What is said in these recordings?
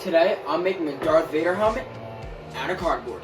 Today, I'm making a Darth Vader helmet out of cardboard.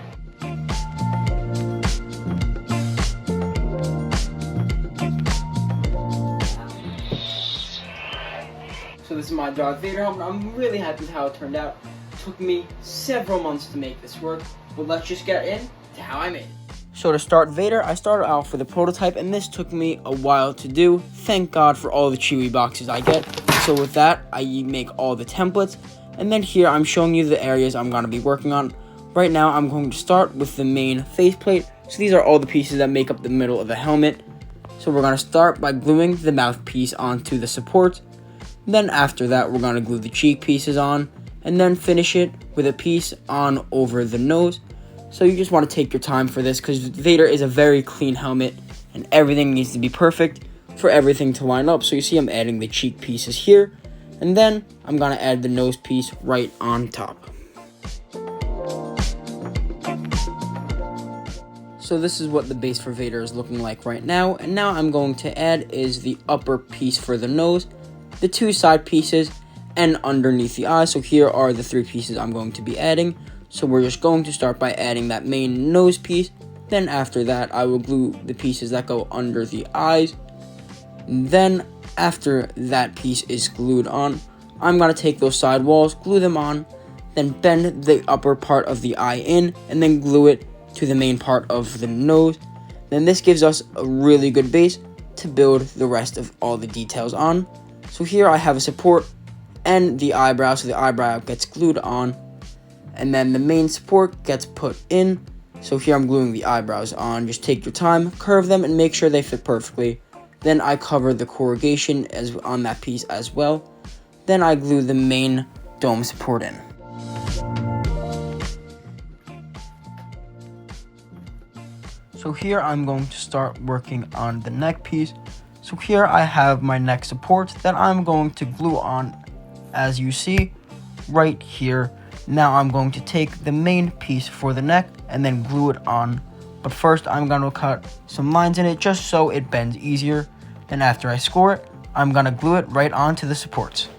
So this is my Darth Vader helmet. I'm really happy with how it turned out. It took me several months to make this work, but let's just get into how I made it. So to start Vader, I started out with the prototype, and this took me a while to do. Thank God for all the Chewy boxes I get. So with that, I make all the templates, and then here I'm showing you the areas I'm going to be working on. Right now, I'm going to start with the main faceplate. So these are all the pieces that make up the middle of the helmet. So we're going to start by gluing the mouthpiece onto the supports. Then after that, we're going to glue the cheek pieces on, and then finish it with a piece on over the nose. So you just want to take your time for this, because Vader is a very clean helmet, and everything needs to be perfect for everything to line up. So you see I'm adding the cheek pieces here, and then I'm going to add the nose piece right on top. So this is what the base for Vader is looking like right now, and now I'm going to add is the upper piece for the nose, the two side pieces, and underneath the eye. So here are the three pieces I'm going to be adding. So we're just going to start by adding that main nose piece. Then after that, I will glue the pieces that go under the eyes. Then after that piece is glued on, I'm going to take those side walls, glue them on, then bend the upper part of the eye in, and then glue it to the main part of the nose. Then this gives us a really good base to build the rest of all the details on. So here I have a support and the eyebrow, so the eyebrow gets glued on, and then the main support gets put in. So here I'm gluing the eyebrows on. Just take your time, curve them, and make sure they fit perfectly. Then I cover the corrugation as on that piece as well. Then I glue the main dome support in. So here I'm going to start working on the neck piece. So here I have my neck support that I'm going to glue on, as you see right here. Now I'm going to take the main piece for the neck and then glue it on. But first I'm going to cut some lines in it just so it bends easier. Then after I score it, I'm going to glue it right onto the supports.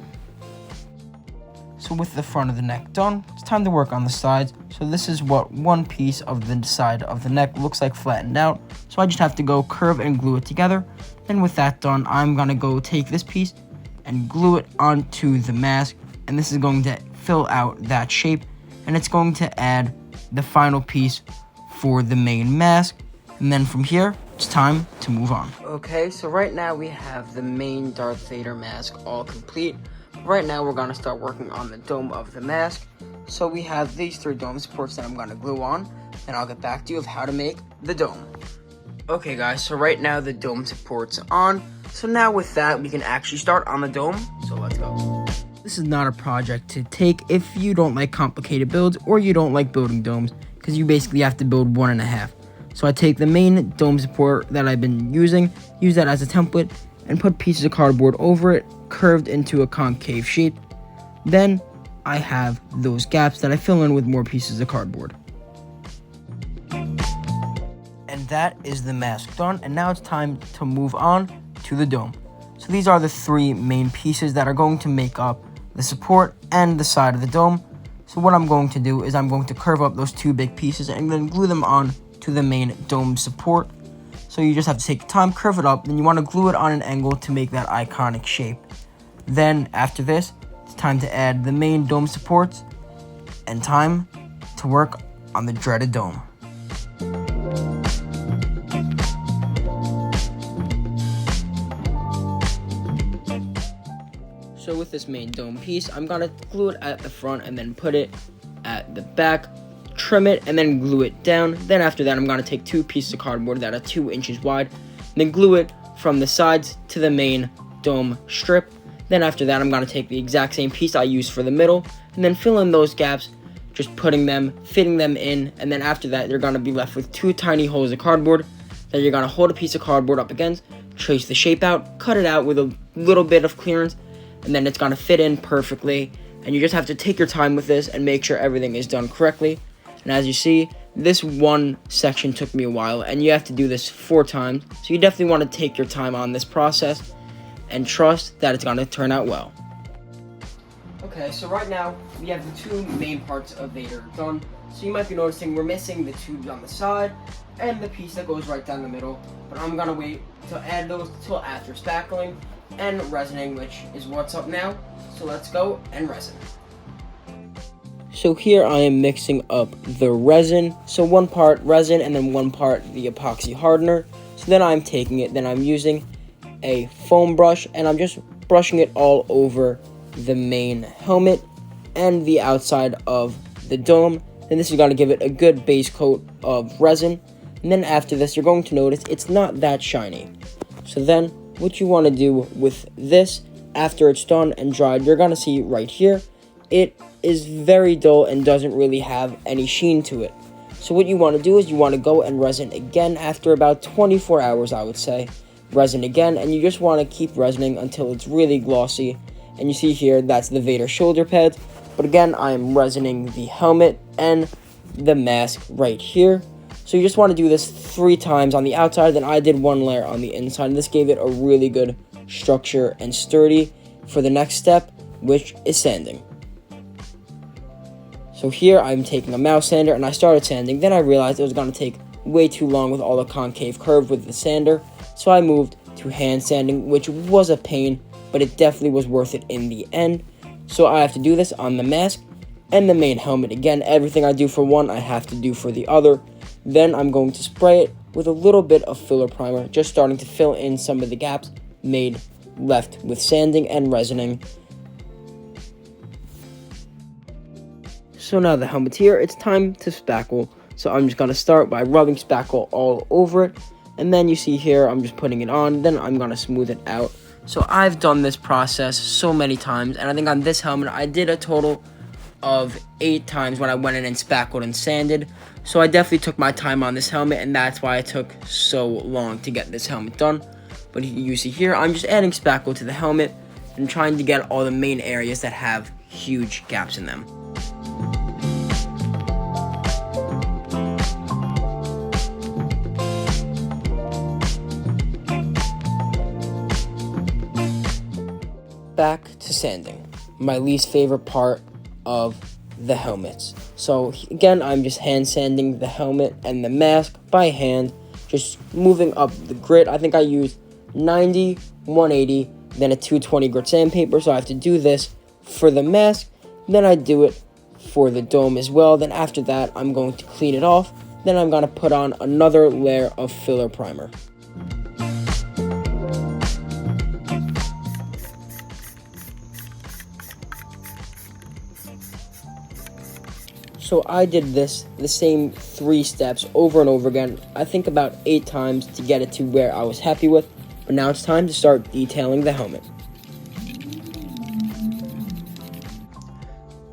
So with the front of the neck done, it's time to work on the sides. So this is what one piece of the side of the neck looks like flattened out. So I just have to go curve and glue it together. Then with that done, I'm going to go take this piece and glue it onto the mask. And this is going to fill out that shape, and it's going to add the final piece for the main mask. And then from here, it's time to move on. Okay, so right now we have the main Darth Vader mask all complete. Right now we're going to start working on the dome of the mask. So we have these three dome supports that I'm going to glue on, and I'll get back to you of how to make the dome. Okay guys, so right now the dome support's on. So now with that, we can actually start on the dome. So let's go. This is not a project to take if you don't like complicated builds or you don't like building domes, because you basically have to build 1.5. So I take the main dome support that I've been using, use that as a template, and put pieces of cardboard over it, curved into a concave shape. Then I have those gaps that I fill in with more pieces of cardboard. And that is the mask done, and now it's time to move on to the dome. So these are the three main pieces that are going to make up the support and the side of the dome. So what I'm going to do is I'm going to curve up those two big pieces and then glue them on to the main dome support. So you just have to take your time, curve it up, then you want to glue it on an angle to make that iconic shape. Then after this, it's time to add the main dome supports and time to work on the dreaded dome. So with this main dome piece, I'm going to glue it at the front and then put it at the back, trim it, and then glue it down. Then after that, I'm going to take two pieces of cardboard that are 2 inches wide, and then glue it from the sides to the main dome strip. Then after that, I'm going to take the exact same piece I used for the middle, and then fill in those gaps, just fitting them in. And then after that, you're going to be left with two tiny holes of cardboard that you're going to hold a piece of cardboard up against, trace the shape out, cut it out with a little bit of clearance, and then it's going to fit in perfectly. And you just have to take your time with this and make sure everything is done correctly. And as you see, this one section took me a while, and you have to do this 4 times. So you definitely want to take your time on this process and trust that it's going to turn out well. Okay, so right now we have the two main parts of Vader done. So you might be noticing we're missing the tubes on the side and the piece that goes right down the middle. But I'm gonna wait to add those till after spackling and resining, which is what's up now. So let's go and resin. So here I am mixing up the resin. So one part resin and then one part the epoxy hardener. So then I'm taking it, then I'm using a foam brush and I'm just brushing it all over the main helmet and the outside of the dome. Then this is going to give it a good base coat of resin. And then after this, you're going to notice it's not that shiny. So then what you want to do with this, after it's done and dried, you're going to see right here, it is very dull and doesn't really have any sheen to it. So what you want to do is you want to go and resin again after about 24 hours, I would say. Resin again, and you just want to keep resining until it's really glossy. And you see here, that's the Vader shoulder pads. But again, I'm resining the helmet and the mask right here. So you just want to do this 3 times on the outside, then I did 1 layer on the inside. And this gave it a really good structure and sturdy for the next step, which is sanding. So here I'm taking a mouse sander and I started sanding. Then I realized it was going to take way too long with all the concave curve with the sander. So I moved to hand sanding, which was a pain, but it definitely was worth it in the end. So I have to do this on the mask and the main helmet. Again, everything I do for one, I have to do for the other. Then I'm going to spray it with a little bit of filler primer, just starting to fill in some of the gaps made left with sanding and resining. So now the helmet's here, it's time to spackle. So I'm just going to start by rubbing spackle all over it. And then you see here, I'm just putting it on, then I'm going to smooth it out. So I've done this process so many times, and I think on this helmet, I did a total of 8 times when I went in and spackled and sanded. So I definitely took my time on this helmet, and that's why it took so long to get this helmet done. But you see here, I'm just adding spackle to the helmet and trying to get all the main areas that have huge gaps in them. Back to sanding, my least favorite part of the helmets. So again, I'm just hand sanding the helmet and the mask by hand, just moving up the grit. I think I used 90, 180, then a 220 grit sandpaper, so I have to do this for the mask, then I do it for the dome as well. Then after that, I'm going to clean it off, then I'm going to put on another layer of filler primer. So I did this, the same 3 steps over and over again, I think about 8 times to get it to where I was happy with. But now it's time to start detailing the helmet.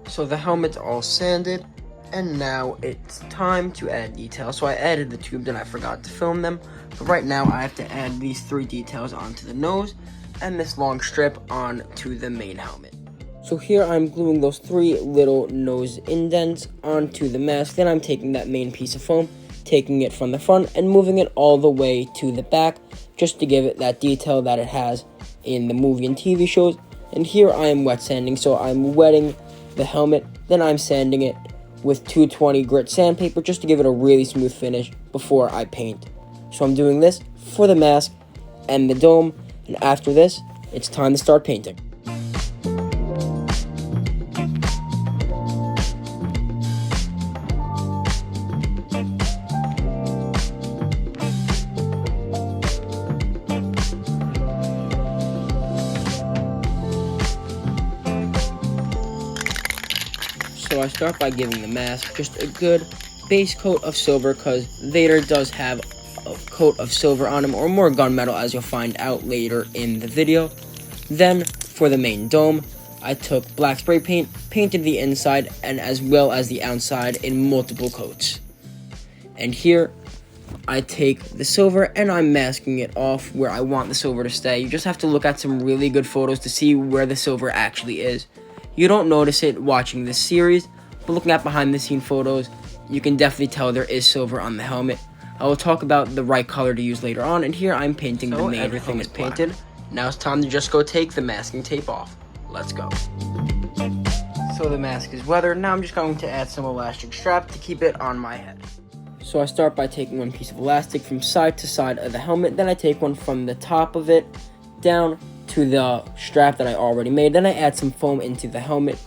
So the helmet's all sanded, and now it's time to add details. So I added the tubes and I forgot to film them. But right now I have to add these 3 details onto the nose and this long strip onto the main helmet. So here I'm gluing those 3 little nose indents onto the mask. Then I'm taking that main piece of foam, taking it from the front and moving it all the way to the back, just to give it that detail that it has in the movie and TV shows. And here I am wet sanding, so I'm wetting the helmet, then I'm sanding it with 220 grit sandpaper just to give it a really smooth finish before I paint. So I'm doing this for the mask and the dome, and after this, it's time to start painting. So I start by giving the mask just a good base coat of silver, because Vader does have a coat of silver on him, or more gunmetal, as you'll find out later in the video. Then for the main dome, I took black spray paint, painted the inside and as well as the outside in multiple coats. And here I take the silver and I'm masking it off where I want the silver to stay. You just have to look at some really good photos to see where the silver actually is. You don't notice it watching this series, but looking at behind the scene photos, you can definitely tell there is silver on the helmet. I will talk about the right color to use later on, and here I'm painting the main everything helmet is painted. Now it's time to just go take the masking tape off. Let's go. So the mask is weathered. Now I'm just going to add some elastic strap to keep it on my head. So I start by taking one piece of elastic from side to side of the helmet. Then I take one from the top of it down to the strap that I already made. Then I add some foam into the helmet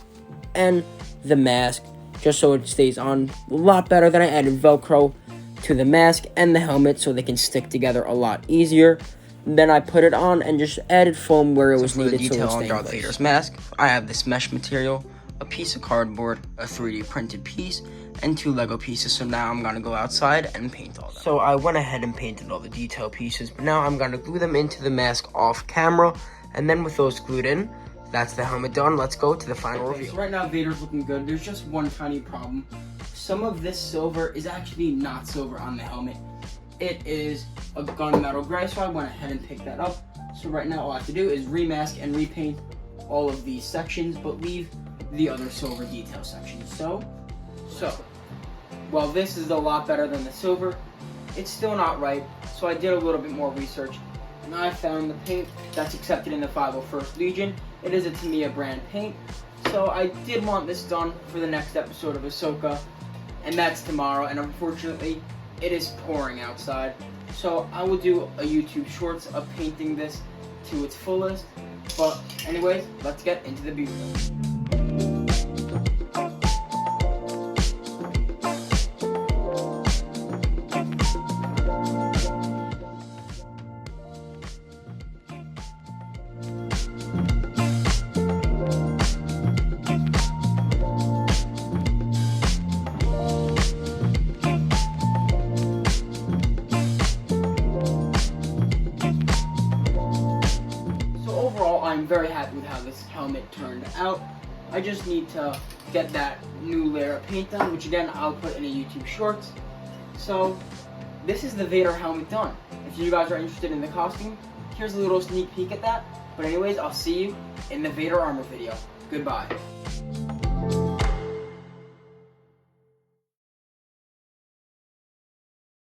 and the mask just so it stays on a lot better. Then I added Velcro to the mask and the helmet so they can stick together a lot easier. Then I put it on and just added foam where it was needed. For the detail on Darth Vader's mask, I have this mesh material, a piece of cardboard, a 3D printed piece, and 2 Lego pieces. So now I'm gonna go outside and paint all of them. So I went ahead and painted all the detail pieces, but now I'm gonna glue them into the mask off camera, and then with those glued in, that's the helmet done. Let's go to the final review. So right now Vader's looking good. There's just one tiny problem. Some of this silver is actually not silver on the helmet. It is a gunmetal gray, so I went ahead and picked that up. So right now all I have to do is remask and repaint all of these sections, but leave the other silver detail sections. So, while this is a lot better than the silver, it's still not right. So I did a little bit more research, and I found the paint that's accepted in the 501st Legion. It is a Tamiya brand paint. So I did want this done for the next episode of Ahsoka, and that's tomorrow. And unfortunately, it is pouring outside. So I will do a YouTube shorts of painting this to its fullest. But anyways, let's get into the beauty. I'm very happy with how this helmet turned out. I just need to get that new layer of paint done, which again, I'll put in a YouTube shorts. So, this is the Vader helmet done. If you guys are interested in the costume, here's a little sneak peek at that. But anyways, I'll see you in the Vader armor video. Goodbye.